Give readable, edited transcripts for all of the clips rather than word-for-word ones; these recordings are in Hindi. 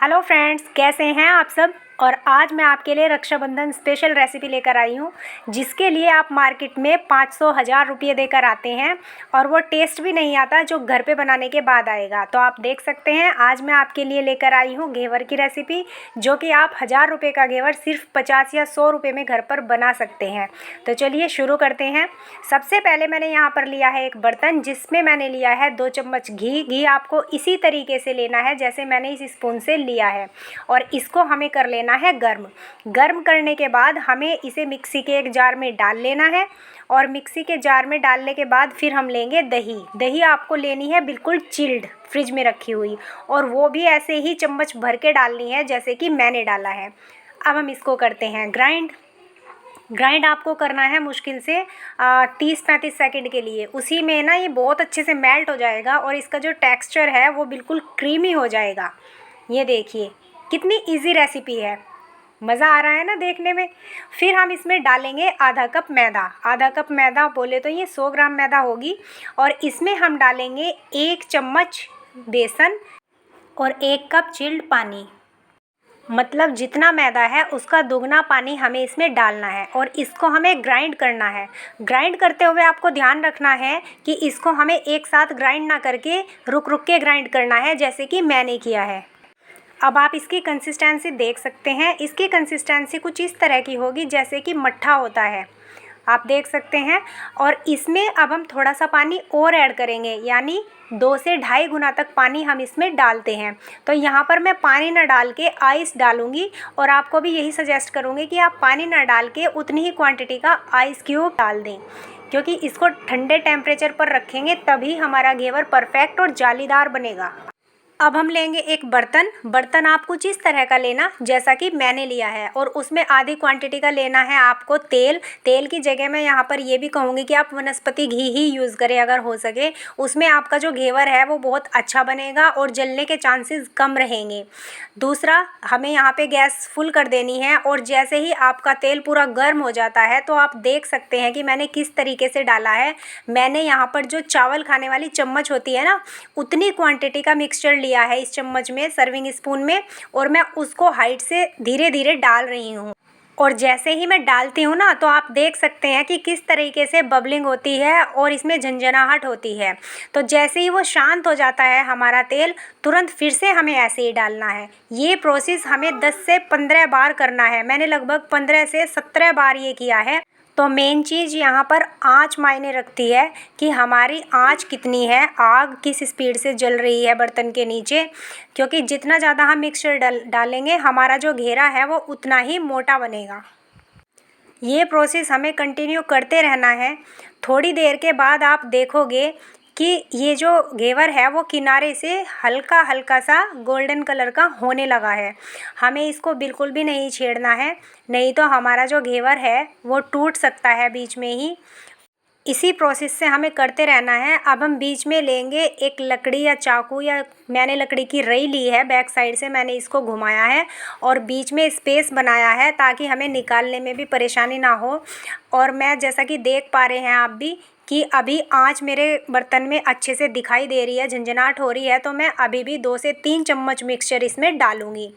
हेलो फ्रेंड्स, कैसे हैं आप सब। और आज मैं आपके लिए रक्षाबंधन स्पेशल रेसिपी लेकर आई हूँ, जिसके लिए आप मार्केट में 500 रुपये देकर आते हैं और वो टेस्ट भी नहीं आता जो घर पे बनाने के बाद आएगा। तो आप देख सकते हैं, आज मैं आपके लिए लेकर आई हूँ घेवर की रेसिपी, जो कि आप 1000 रुपये का घेवर सिर्फ 50 या 100 रुपये में घर पर बना सकते हैं। तो चलिए शुरू करते हैं। सबसे पहले मैंने यहाँ पर लिया है एक बर्तन, जिसमें मैंने लिया है 2 चम्मच घी। घी आपको इसी तरीके से लेना है जैसे मैंने इस स्पून से लिया है, और इसको हमें कर लेना है गर्म। गर्म करने के बाद हमें इसे मिक्सी के एक जार में डाल लेना है, और मिक्सी के जार में डालने के बाद फिर हम लेंगे दही। दही आपको लेनी है बिल्कुल चिल्ड, फ्रिज में रखी हुई, और वो भी ऐसे ही चम्मच भर के डालनी है जैसे कि मैंने डाला है। अब हम इसको करते हैं ग्राइंड आपको करना है मुश्किल से 30-35 सेकंड के लिए। उसी में ना ये बहुत अच्छे से मेल्ट हो जाएगा और इसका जो टेक्सचर है वो बिल्कुल क्रीमी हो जाएगा। ये देखिए कितनी इजी रेसिपी है, मज़ा आ रहा है ना देखने में। फिर हम इसमें डालेंगे आधा कप मैदा। आधा कप मैदा बोले तो ये 100 ग्राम मैदा होगी। और इसमें हम डालेंगे 1 चम्मच बेसन और 1 कप चिल्ड पानी। मतलब जितना मैदा है उसका दुगना पानी हमें इसमें डालना है, और इसको हमें ग्राइंड करना है। ग्राइंड करते हुए आपको ध्यान रखना है कि इसको हमें एक साथ ग्राइंड ना करके रुक रुक के ग्राइंड करना है, जैसे कि मैंने किया है। अब आप इसकी कंसिस्टेंसी देख सकते हैं। इसकी कंसिस्टेंसी कुछ इस तरह की होगी जैसे कि मट्ठा होता है, आप देख सकते हैं। और इसमें अब हम थोड़ा सा पानी और ऐड करेंगे, यानी 2 से 2.5 गुना तक पानी हम इसमें डालते हैं। तो यहाँ पर मैं पानी ना डाल के आइस डालूँगी, और आपको भी यही सजेस्ट करूँगी कि आप पानी ना डाल के उतनी ही क्वांटिटी का आइस क्यूब डाल दें, क्योंकि इसको ठंडे टेम्परेचर पर रखेंगे तभी हमारा घेवर परफेक्ट और जालीदार बनेगा। अब हम लेंगे एक बर्तन आप कुछ इस तरह का लेना जैसा कि मैंने लिया है, और उसमें आधी क्वांटिटी का लेना है आपको तेल की जगह मैं यहाँ पर ये भी कहूँगी कि आप वनस्पति घी ही यूज़ करें अगर हो सके। उसमें आपका जो घेवर है वो बहुत अच्छा बनेगा और जलने के चांसेस कम रहेंगे। दूसरा, हमें यहाँ पे गैस फुल कर देनी है, और जैसे ही आपका तेल पूरा गर्म हो जाता है तो आप देख सकते हैं कि मैंने किस तरीके से डाला है। मैंने यहाँ पर जो चावल खाने वाली चम्मच होती है ना, उतनी क्वांटिटी का मिक्सचर लिया है इस चम्मच में, सर्विंग स्पून में, और मैं उसको हाइट से धीरे धीरे डाल रही हूँ। और जैसे ही मैं डालती हूँ ना, तो आप देख सकते हैं कि किस तरीके से बबलिंग होती है और इसमें झंझनाहट होती है। तो जैसे ही वो शांत हो जाता है हमारा तेल, तुरंत फिर से हमें ऐसे ही डालना है। ये प्रोसेस हमें 10 से 15 बार करना है। मैंने लगभग 15 से 17 बार ये किया है। तो मेन चीज़ यहाँ पर आँच मायने रखती है कि हमारी आँच कितनी है, आग किस स्पीड से जल रही है बर्तन के नीचे, क्योंकि जितना ज़्यादा हम मिक्सचर डालेंगे हमारा जो घेरा है वो उतना ही मोटा बनेगा। ये प्रोसेस हमें कंटिन्यू करते रहना है। थोड़ी देर के बाद आप देखोगे कि ये जो घेवर है वो किनारे से हल्का हल्का सा गोल्डन कलर का होने लगा है। हमें इसको बिल्कुल भी नहीं छेड़ना है, नहीं तो हमारा जो घेवर है वो टूट सकता है बीच में ही। इसी प्रोसेस से हमें करते रहना है। अब हम बीच में लेंगे एक लकड़ी या चाकू, या मैंने लकड़ी की रई ली है, बैक साइड से मैंने इसको घुमाया है और बीच में स्पेस बनाया है ताकि हमें निकालने में भी परेशानी ना हो। और मैं जैसा कि देख पा रहे हैं आप भी कि अभी आँच मेरे बर्तन में अच्छे से दिखाई दे रही है, झंझनाहट हो रही है, तो मैं अभी भी 2 से 3 चम्मच मिक्सचर इसमें डालूँगी।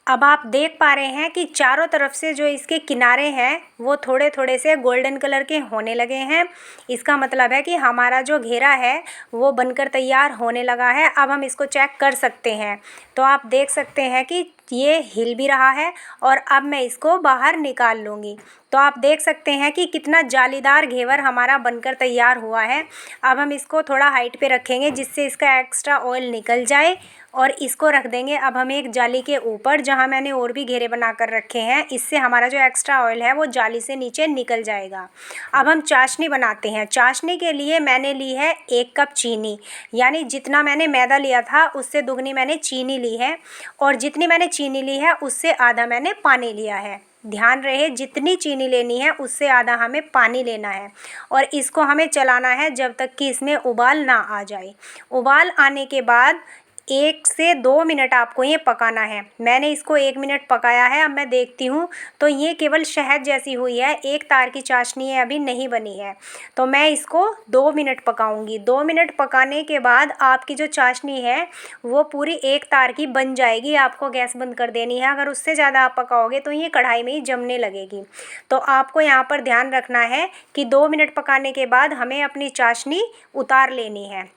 अब आप देख पा रहे हैं कि चारों तरफ से जो इसके किनारे हैं वो थोड़े थोड़े से गोल्डन कलर के होने लगे हैं। इसका मतलब है कि हमारा जो घेरा है वो बनकर तैयार होने लगा है। अब हम इसको चेक कर सकते हैं। तो आप देख सकते हैं कि ये हिल भी रहा है, और अब मैं इसको बाहर निकाल लूँगी। तो आप देख सकते हैं कि कितना जालीदार घेवर हमारा बनकर तैयार हुआ है। अब हम इसको थोड़ा हाइट पे रखेंगे जिससे इसका एक्स्ट्रा ऑयल निकल जाए, और इसको रख देंगे अब हम एक जाली के ऊपर जहाँ मैंने और भी घेरे बना कर रखे हैं। इससे हमारा जो एक्स्ट्रा ऑयल है वो जाली से नीचे निकल जाएगा। अब हम चाशनी बनाते हैं। चाशनी के लिए मैंने ली है 1 कप चीनी, यानी जितना मैंने मैदा लिया था उससे दुगनी मैंने चीनी ली है, और जितनी मैंने चीनी ली है उससे आधा मैंने पानी लिया है। ध्यान रहे, जितनी चीनी लेनी है उससे आधा हमें पानी लेना है, और इसको हमें चलाना है जब तक कि इसमें उबाल ना आ जाए। उबाल आने के बाद 1 से 2 मिनट आपको ये पकाना है। मैंने इसको 1 मिनट पकाया है। अब मैं देखती हूँ तो ये केवल शहद जैसी हुई है, एक तार की चाशनी है, अभी नहीं बनी है। तो मैं इसको 2 मिनट पकाऊंगी। 2 मिनट पकाने के बाद आपकी जो चाशनी है वो पूरी एक तार की बन जाएगी। आपको गैस बंद कर देनी है। अगर उससे ज़्यादा आप पकाओगे तो ये कढ़ाई में ही जमने लगेगी। तो आपको यहाँ पर ध्यान रखना है कि 2 मिनट पकाने के बाद हमें अपनी चाशनी उतार लेनी है।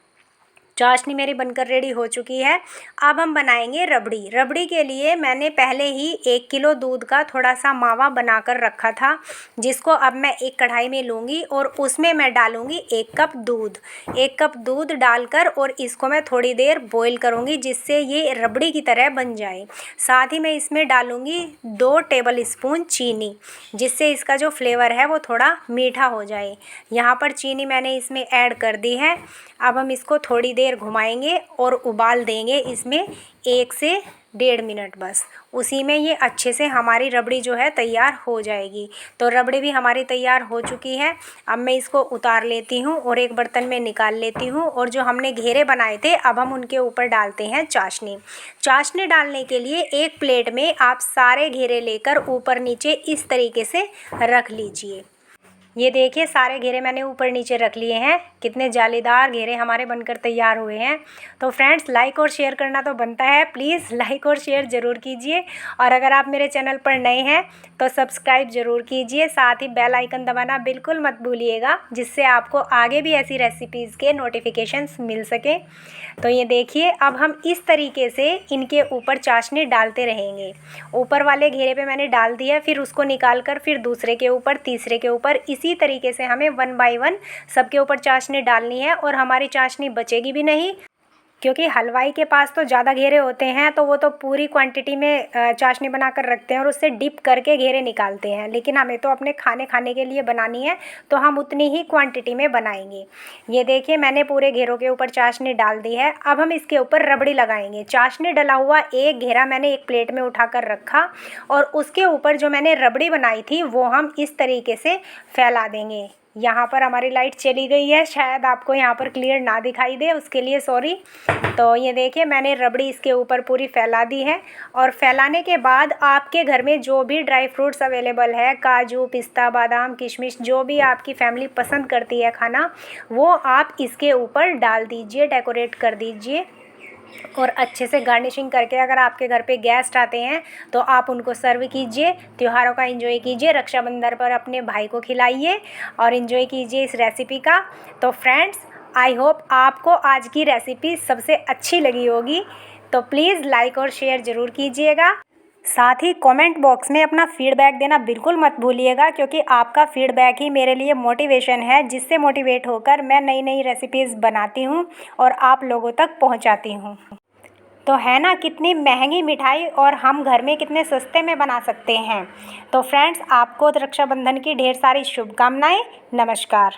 चाशनी मेरी बनकर रेडी हो चुकी है। अब हम बनाएंगे रबड़ी। रबड़ी के लिए मैंने पहले ही 1 किलो दूध का थोड़ा सा मावा बनाकर रखा था, जिसको अब मैं एक कढ़ाई में लूँगी और उसमें मैं डालूँगी 1 कप दूध। 1 कप दूध डालकर और इसको मैं थोड़ी देर बॉईल करूँगी, जिससे ये रबड़ी की तरह बन जाए। साथ ही मैं इसमें डालूँगी 2 टेबल स्पून चीनी, जिससे इसका जो फ्लेवर है वो थोड़ा मीठा हो जाए। यहाँ पर चीनी मैंने इसमें ऐड कर दी है। अब हम इसको थोड़ी देर घुमाएंगे और उबाल देंगे इसमें 1 से 1.5 मिनट बस। उसी में ये अच्छे से हमारी रबड़ी जो है तैयार हो जाएगी। तो रबड़ी भी हमारी तैयार हो चुकी है। अब मैं इसको उतार लेती हूँ और एक बर्तन में निकाल लेती हूँ। और जो हमने घेरे बनाए थे अब हम उनके ऊपर डालते हैं चाशनी। चाशनी डालने के लिए एक प्लेट में आप सारे घेरे लेकर ऊपर नीचे इस तरीके से रख लीजिए। ये देखिए सारे घेरे मैंने ऊपर नीचे रख लिए हैं। कितने जालीदार घेरे हमारे बनकर तैयार हुए हैं। तो फ्रेंड्स, लाइक और शेयर करना तो बनता है, प्लीज़ लाइक और शेयर ज़रूर कीजिए। और अगर आप मेरे चैनल पर नए हैं तो सब्सक्राइब ज़रूर कीजिए। साथ ही बेल आइकन दबाना बिल्कुल मत भूलिएगा, जिससे आपको आगे भी ऐसी रेसिपीज़ के नोटिफिकेशंस मिल सकें। तो ये देखिए अब हम इस तरीके से इनके ऊपर चाशनी डालते रहेंगे। ऊपर वाले घेरे पे मैंने डाल दिया, फिर उसको निकाल कर फिर दूसरे के ऊपर, तीसरे के ऊपर, इसी तरीके से हमें 1 बाय 1 सबके ऊपर चाशनी डालनी है। और हमारी चाशनी बचेगी भी नहीं, क्योंकि हलवाई के पास तो ज़्यादा घेरे होते हैं तो वो तो पूरी क्वांटिटी में चाशनी बना कर रखते हैं और उससे डिप करके घेरे निकालते हैं। लेकिन हमें तो अपने खाने के लिए बनानी है, तो हम उतनी ही क्वांटिटी में बनाएंगे। ये देखिए मैंने पूरे घेरों के ऊपर चाशनी डाल दी है। अब हम इसके ऊपर रबड़ी लगाएंगे। चाशनी डला हुआ एक घेरा मैंने एक प्लेट में उठा कर रखा और उसके ऊपर जो मैंने रबड़ी बनाई थी वो हम इस तरीके से फैला देंगे। यहाँ पर हमारी लाइट चली गई है, शायद आपको यहाँ पर क्लियर ना दिखाई दे, उसके लिए सॉरी। तो ये देखिए मैंने रबड़ी इसके ऊपर पूरी फैला दी है। और फैलाने के बाद आपके घर में जो भी ड्राई फ्रूट्स अवेलेबल है, काजू, पिस्ता, बादाम, किशमिश, जो भी आपकी फैमिली पसंद करती है खाना, वो आप इसके ऊपर डाल दीजिए, डेकोरेट कर दीजिए। और अच्छे से गार्निशिंग करके अगर आपके घर पे गेस्ट आते हैं तो आप उनको सर्व कीजिए। त्योहारों का एंजॉय कीजिए, रक्षाबंधन पर अपने भाई को खिलाइए और एंजॉय कीजिए इस रेसिपी का। तो फ्रेंड्स, आई होप आपको आज की रेसिपी सबसे अच्छी लगी होगी। तो प्लीज़ लाइक और शेयर ज़रूर कीजिएगा। साथ ही कमेंट बॉक्स में अपना फीडबैक देना बिल्कुल मत भूलिएगा, क्योंकि आपका फीडबैक ही मेरे लिए मोटिवेशन है, जिससे मोटिवेट होकर मैं नई नई रेसिपीज़ बनाती हूँ और आप लोगों तक पहुँचाती हूँ। तो है ना कितनी महंगी मिठाई और हम घर में कितने सस्ते में बना सकते हैं। तो फ्रेंड्स, आपको रक्षाबंधन की ढेर सारी शुभकामनाएं। नमस्कार।